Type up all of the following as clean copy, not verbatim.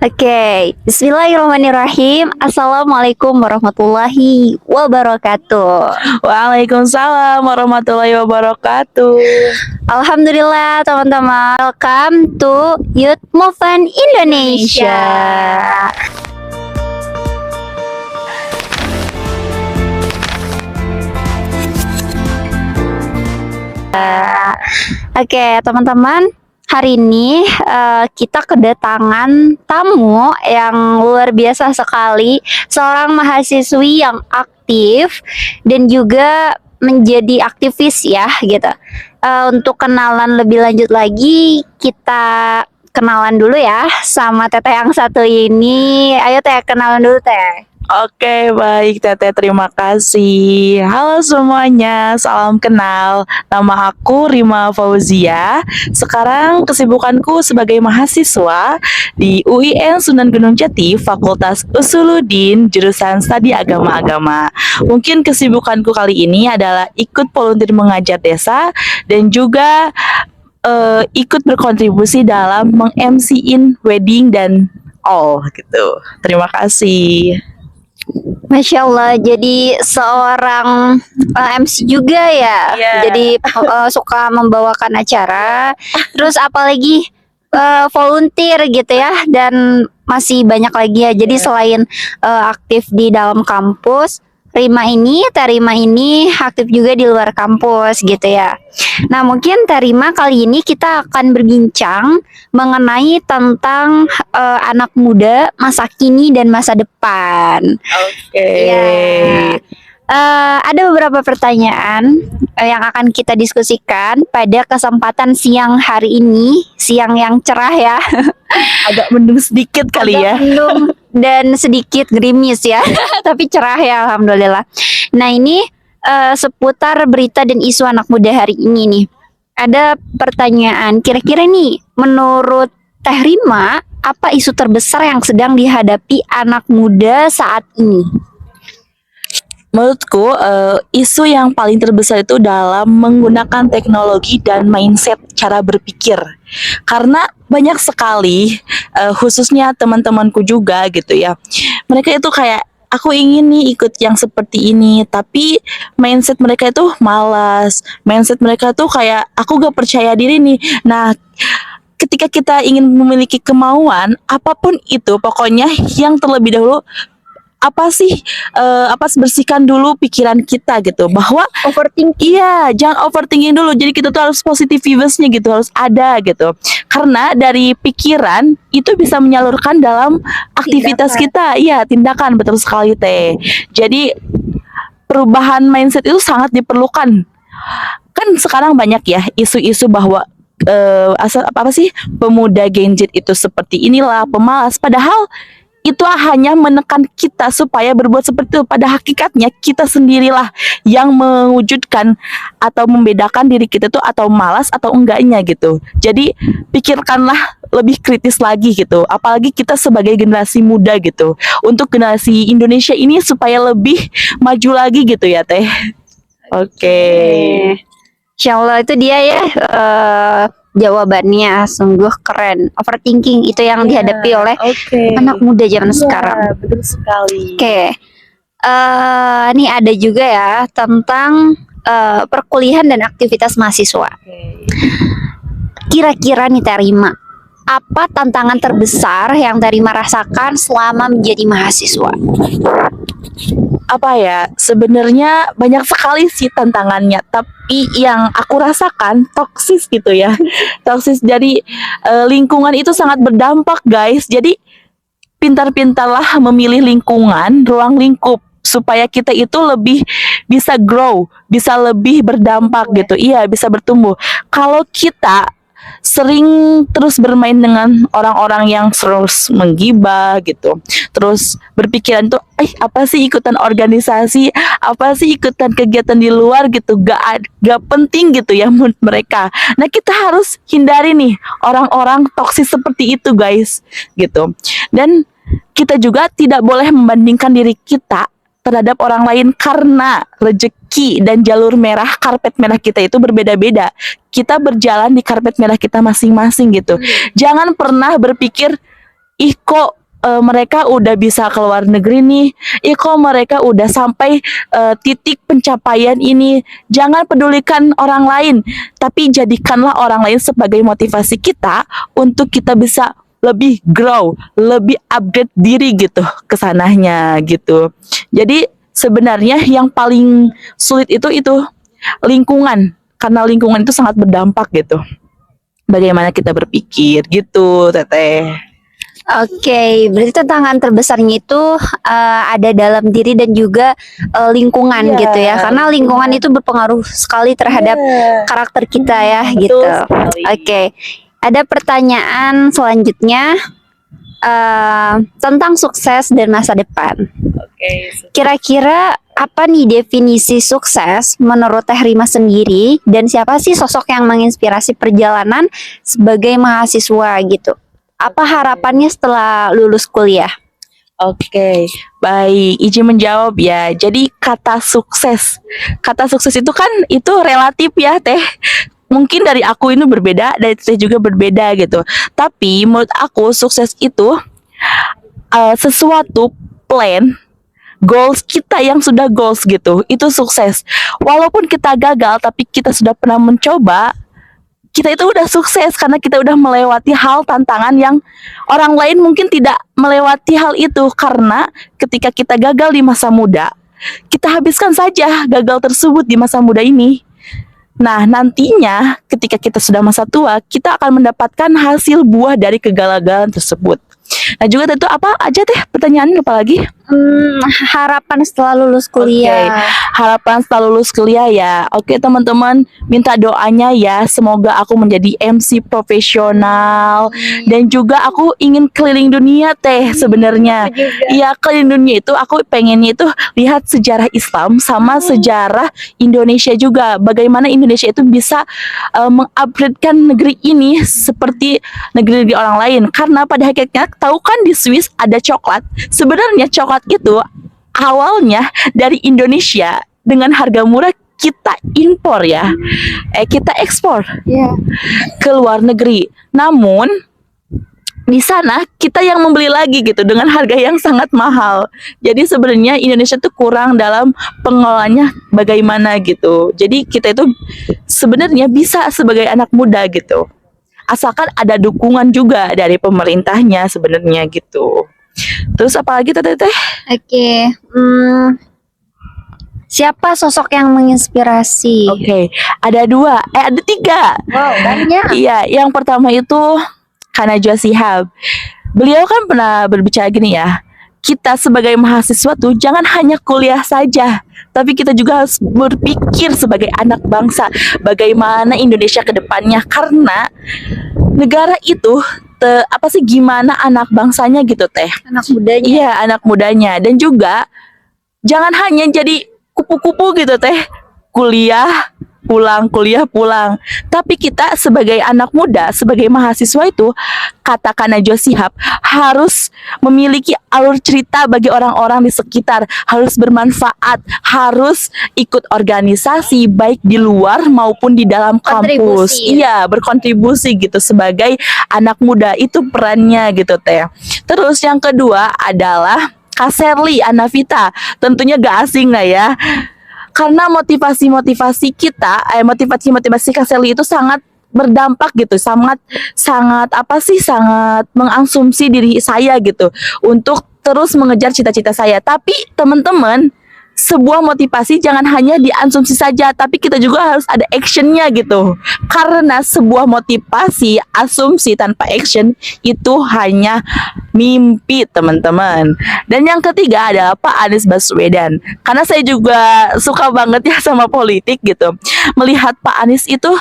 Oke, Bismillahirrahmanirrahim. Assalamualaikum warahmatullahi wabarakatuh. Waalaikumsalam warahmatullahi wabarakatuh. Alhamdulillah teman-teman, welcome to Youth Movement Indonesia. Oke teman-teman, hari ini kita kedatangan tamu yang luar biasa sekali, seorang mahasiswi yang aktif dan juga menjadi aktivis ya gitu. Untuk kenalan lebih lanjut lagi, kita kenalan dulu ya sama Teteh yang satu ini. Ayo Teh, kenalan dulu Teh. Oke, baik Teteh, terima kasih. Halo semuanya, salam kenal. Nama aku Rima Fauzia. Sekarang kesibukanku sebagai mahasiswa di UIN Sunan Gunung Jati, Fakultas Usuluddin, jurusan Studi Agama-Agama. Mungkin kesibukanku kali ini adalah ikut volunteer mengajar desa dan juga ikut berkontribusi dalam meng-MC-in wedding dan all gitu. Terima kasih. Masya Allah, jadi seorang MC juga ya. Iya. Jadi suka membawakan acara, terus apalagi volunteer gitu ya, dan masih banyak lagi ya. Jadi selain aktif di dalam kampus, Teh Rima ini aktif juga di luar kampus gitu ya. Nah mungkin Teh Rima kali ini kita akan berbincang mengenai tentang anak muda masa kini dan masa depan. Oke. Ya. Ada beberapa pertanyaan yang akan kita diskusikan pada kesempatan siang hari ini, siang yang cerah ya. Agak mendung sedikit kali Agak ya. mendung dan sedikit gerimis ya, tapi cerah ya alhamdulillah. Nah ini seputar berita dan isu anak muda hari ini nih. Ada pertanyaan, kira-kira nih menurut Teh Rima, apa isu terbesar yang sedang dihadapi anak muda saat ini? Menurutku isu yang paling terbesar itu dalam menggunakan teknologi dan mindset cara berpikir. Karena banyak sekali khususnya teman-temanku juga gitu ya. Mereka itu kayak aku ingin nih ikut yang seperti ini, tapi mindset mereka itu malas. Mindset mereka tuh kayak aku gak percaya diri nih. Nah, ketika kita ingin memiliki kemauan apapun itu, pokoknya yang terlebih dahulu bersihkan dulu pikiran kita gitu, bahwa Overthinking. iya, jangan overthinking dulu. Jadi kita tuh harus positive vibes-nya gitu, harus ada gitu. Karena dari pikiran itu bisa menyalurkan dalam aktivitas kita. Iya, tindakan, betul sekali Teh. Jadi perubahan mindset itu sangat diperlukan. Kan sekarang banyak ya isu-isu bahwa apa sih pemuda Gen Z itu seperti inilah, pemalas, padahal itu hanya menekan kita supaya berbuat seperti itu. Pada hakikatnya kita sendirilah yang mewujudkan atau membedakan diri kita tuh atau malas atau enggaknya gitu. Jadi pikirkanlah lebih kritis lagi gitu. Apalagi kita sebagai generasi muda gitu. Untuk generasi Indonesia ini supaya lebih maju lagi gitu ya Teh. Oke. Insya Allah itu dia ya, jawabannya sungguh keren. Overthinking itu yang dihadapi oleh anak muda zaman sekarang. Betul sekali. Oke, ini ada juga ya tentang perkuliahan dan aktivitas mahasiswa. Kira-kira nih Teh Rima, apa tantangan terbesar yang Teh Rima rasakan selama menjadi mahasiswa? Apa ya, sebenarnya banyak sekali sih tantangannya, tapi yang aku rasakan toksis gitu ya. Toksis dari lingkungan itu sangat berdampak guys. Jadi pintar-pintarlah memilih lingkungan, ruang lingkup supaya kita itu lebih bisa grow, bisa lebih berdampak gitu. Iya, bisa bertumbuh. Kalau kita sering terus bermain dengan orang-orang yang terus menggibah gitu, terus berpikiran tuh apa sih ikutan organisasi, apa sih ikutan kegiatan di luar gitu, gak penting gitu ya menurut mereka. Nah kita harus hindari nih orang-orang toksis seperti itu guys gitu. Dan kita juga tidak boleh membandingkan diri kita terhadap orang lain karena rezeki dan jalur merah, karpet merah kita itu berbeda-beda. Kita berjalan di karpet merah kita masing-masing gitu. Jangan pernah berpikir ih kok mereka udah bisa keluar negeri nih, ih kok mereka udah sampai titik pencapaian ini. Jangan pedulikan orang lain, tapi jadikanlah orang lain sebagai motivasi kita untuk kita bisa lebih grow, lebih upgrade diri gitu kesananya gitu. Jadi sebenarnya yang paling sulit itu lingkungan, karena lingkungan itu sangat berdampak gitu. Bagaimana kita berpikir gitu, Teteh. Oke, berarti tantangan terbesarnya itu ada dalam diri dan juga lingkungan Iya, gitu ya. Karena lingkungan itu berpengaruh sekali terhadap karakter kita ya Betul gitu. sekali. Oke, ada pertanyaan selanjutnya tentang sukses dan masa depan. Oke. Kira-kira apa nih definisi sukses menurut Teh Rima sendiri dan siapa sih sosok yang menginspirasi perjalanan sebagai mahasiswa gitu? Apa harapannya setelah lulus kuliah? Oke, baik. Izin menjawab ya. Jadi kata sukses itu kan itu relatif ya, Teh. Mungkin dari aku ini berbeda, dari Teh juga berbeda gitu. Tapi menurut aku sukses itu sesuatu plan goals kita yang sudah goals gitu. Itu sukses. Walaupun kita gagal, tapi kita sudah pernah mencoba, kita itu udah sukses karena kita udah melewati hal tantangan yang orang lain mungkin tidak melewati hal itu. Karena ketika kita gagal di masa muda, kita habiskan saja gagal tersebut di masa muda ini. Nah, nantinya ketika kita sudah masa tua, kita akan mendapatkan hasil buah dari kegagalan tersebut. Nah, juga tentu apa aja Teh pertanyaan lupa lagi? Harapan setelah lulus kuliah. Harapan setelah lulus kuliah ya. Oke teman-teman, minta doanya ya. Semoga aku menjadi MC profesional dan juga aku ingin keliling dunia Teh sebenarnya. Iya, keliling dunia itu aku pengennya itu lihat sejarah Islam sama sejarah Indonesia juga. Bagaimana Indonesia itu bisa mengupgradekan negeri ini seperti negeri-negeri orang lain. Karena pada hakikatnya tahu kan di Swiss ada coklat. Sebenarnya coklat itu awalnya dari Indonesia dengan harga murah kita impor ya, kita ekspor ke luar negeri. Namun di sana kita yang membeli lagi gitu dengan harga yang sangat mahal. Jadi sebenarnya Indonesia tuh kurang dalam pengelolaannya bagaimana gitu. Jadi kita itu sebenarnya bisa sebagai anak muda gitu, asalkan ada dukungan juga dari pemerintahnya sebenarnya gitu. Terus apalagi Teteh? Oke, siapa sosok yang menginspirasi? Oke, ada dua, ada tiga. Wow, banyak. Iya, yang pertama itu Najwa Shihab. Beliau kan pernah berbicara gini ya, kita sebagai mahasiswa tuh jangan hanya kuliah saja, tapi kita juga harus berpikir sebagai anak bangsa, bagaimana Indonesia ke depannya, karena negara itu apa sih gimana anak bangsanya gitu Teh. Anak mudanya. Iya, anak mudanya. Dan juga jangan hanya jadi kupu-kupu gitu Teh. Kuliah pulang. Tapi kita sebagai anak muda, sebagai mahasiswa itu, katakan Najwa Shihab, harus memiliki alur cerita bagi orang-orang di sekitar, harus bermanfaat, harus ikut organisasi baik di luar maupun di dalam kampus. Iya, berkontribusi gitu sebagai anak muda, itu perannya gitu Teh. Terus yang kedua adalah Kak Sherly Anavita, tentunya gak asing lah ya. Karena motivasi kita, motivasi Kak Sherly itu sangat berdampak gitu, sangat mengasumsi diri saya gitu untuk terus mengejar cita-cita saya. Tapi teman-teman, sebuah motivasi jangan hanya diasumsi saja, tapi kita juga harus ada actionnya gitu. Karena sebuah motivasi, asumsi tanpa action itu hanya mimpi teman-teman. Dan yang ketiga adalah Pak Anies Baswedan. Karena saya juga suka banget ya sama politik gitu. Melihat Pak Anies itu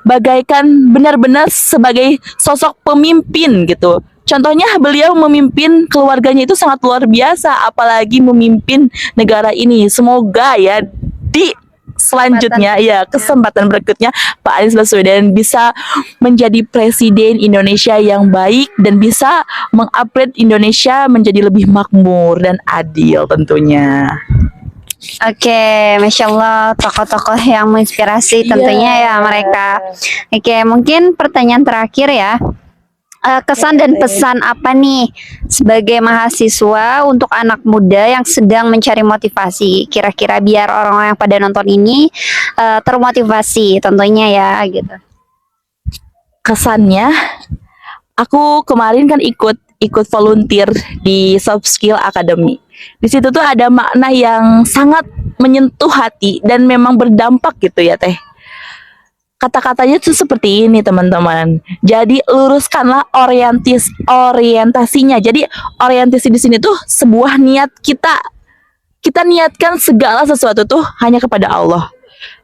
bagaikan benar-benar sebagai sosok pemimpin gitu. Contohnya beliau memimpin keluarganya itu sangat luar biasa, apalagi memimpin negara ini. Semoga ya di selanjutnya ya kesempatan berikutnya Pak Anies Baswedan bisa menjadi presiden Indonesia yang baik dan bisa mengupgrade Indonesia menjadi lebih makmur dan adil tentunya. Oke, Masya Allah, tokoh-tokoh yang menginspirasi tentunya ya mereka. Oke, mungkin pertanyaan terakhir ya. kesan dan pesan apa nih sebagai mahasiswa untuk anak muda yang sedang mencari motivasi, kira-kira biar orang-orang yang pada nonton ini termotivasi tentunya ya gitu. Kesannya, aku kemarin kan ikut volunteer di Soft Skill Academy. Di situ tuh ada makna yang sangat menyentuh hati dan memang berdampak gitu ya teh. Kata-katanya tuh seperti ini teman-teman. Jadi luruskanlah orientasinya. Jadi orientasi di sini tuh sebuah niat kita. Kita niatkan segala sesuatu tuh hanya kepada Allah.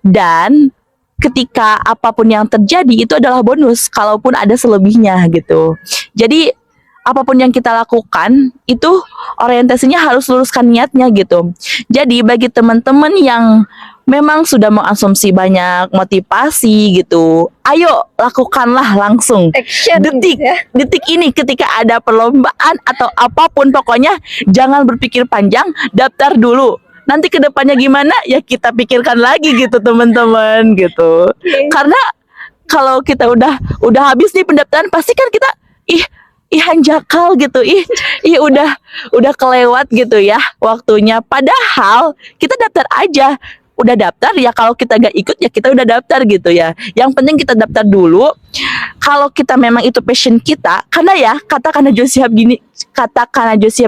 Dan ketika apapun yang terjadi itu adalah bonus kalaupun ada selebihnya gitu. Jadi apapun yang kita lakukan itu orientasinya harus luruskan niatnya gitu. Jadi bagi teman-teman yang memang sudah mengonsumsi banyak motivasi gitu, ayo lakukanlah langsung. Action Detik, detik ini ketika ada perlombaan atau apapun pokoknya jangan berpikir panjang, daftar dulu. Nanti kedepannya gimana ya kita pikirkan lagi gitu teman-teman gitu. Karena kalau kita udah habis nih pendaftaran pasti kan kita hanjakal gitu, udah kelewat gitu ya waktunya. Padahal kita daftar aja, udah daftar ya, kalau kita gak ikut ya kita udah daftar gitu ya. Yang penting kita daftar dulu. Kalau kita memang itu passion kita, karena ya kata Kak Josiah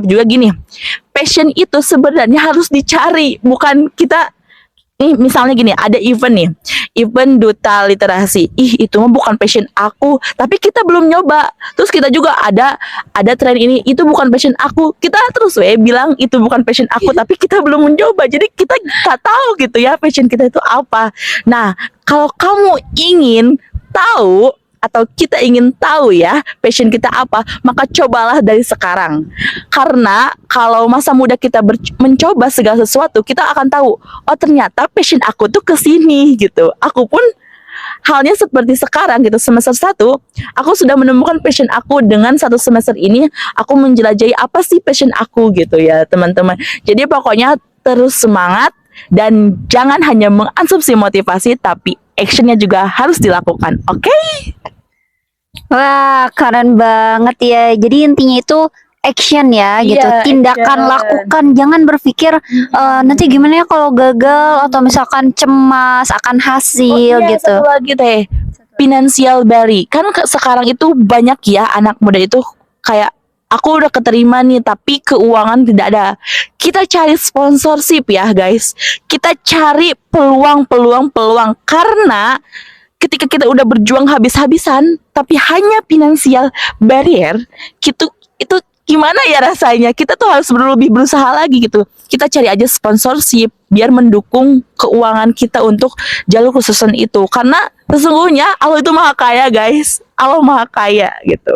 juga gini, passion itu sebenarnya harus dicari, bukan kita. Nih misalnya gini, ada event duta literasi. Itu mah bukan passion aku, tapi kita belum nyoba. Terus kita juga ada tren ini, itu bukan passion aku. Kita terus bilang itu bukan passion aku, tapi kita belum mencoba. Jadi kita nggak tahu gitu ya passion kita itu apa. Nah, kalau kamu ingin tahu atau kita ingin tahu ya passion kita apa, maka cobalah dari sekarang. Karena kalau masa muda kita mencoba segala sesuatu, kita akan tahu, oh ternyata passion aku tuh kesini gitu. Aku pun halnya seperti sekarang gitu, semester 1 aku sudah menemukan passion aku. Dengan satu semester ini aku menjelajahi apa sih passion aku gitu ya teman-teman. Jadi pokoknya terus semangat dan jangan hanya mengonsumsi motivasi, tapi actionnya juga harus dilakukan. Oke? Wah, keren banget ya. Jadi intinya itu action ya gitu. Iya, Tindakan action. lakukan, jangan berpikir nanti gimana ya kalau gagal atau misalkan cemas akan hasil Iya, gitu. satu lagi teh, financial barrier. Kan sekarang itu banyak ya anak muda itu kayak, aku udah keterima nih tapi keuangan tidak ada. Kita cari sponsorship ya guys. Kita cari peluang karena ketika kita udah berjuang habis-habisan tapi hanya financial barrier, itu gimana ya rasanya? Kita tuh harus lebih berusaha lagi gitu. Kita cari aja sponsorship biar mendukung keuangan kita untuk jalur khususan itu. Karena sesungguhnya Allah itu maha kaya guys. Allah maha kaya gitu.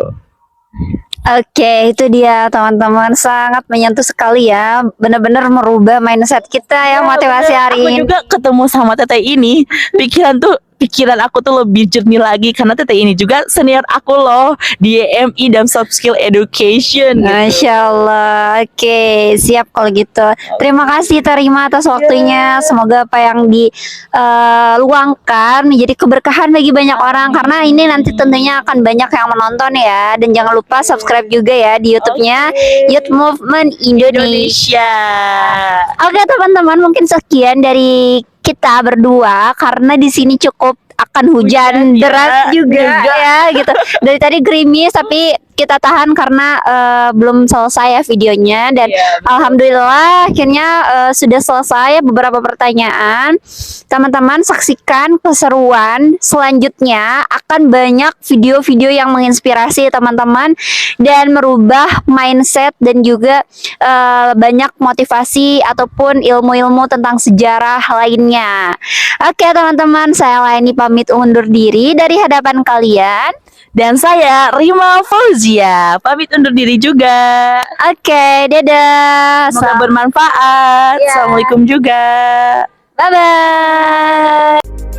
Oke, itu dia teman-teman, sangat menyentuh sekali ya. Benar-benar merubah mindset kita ya, motivasi hari Aku ini. juga ketemu sama Teteh ini, pikiran aku tuh lebih jernih lagi karena Teteh ini juga senior aku loh di EMI dan Soft Skill Education gitu. Masya Allah. Oke, siap kalau gitu. Terima kasih Terima atas waktunya. Semoga apa yang diluangkan menjadi keberkahan bagi banyak orang, karena ini nanti tentunya akan banyak yang menonton ya. Dan jangan lupa subscribe juga ya di YouTube-nya Youth Movement Indonesia. Oke teman-teman, mungkin sekian dari kita berdua karena di sini cukup akan hujan deras juga ya gitu. Dari tadi gerimis tapi kita tahan karena belum selesai ya videonya, dan alhamdulillah akhirnya sudah selesai beberapa pertanyaan. Teman-teman saksikan keseruan selanjutnya, akan banyak video-video yang menginspirasi teman-teman dan merubah mindset dan juga banyak motivasi ataupun ilmu-ilmu tentang sejarah lainnya. Oke teman-teman, saya Laini pamit undur diri dari hadapan kalian. Dan saya Rima Fauzia pamit undur diri juga. Oke, dadah. Semoga bermanfaat. Ya. Assalamualaikum juga. Bye bye.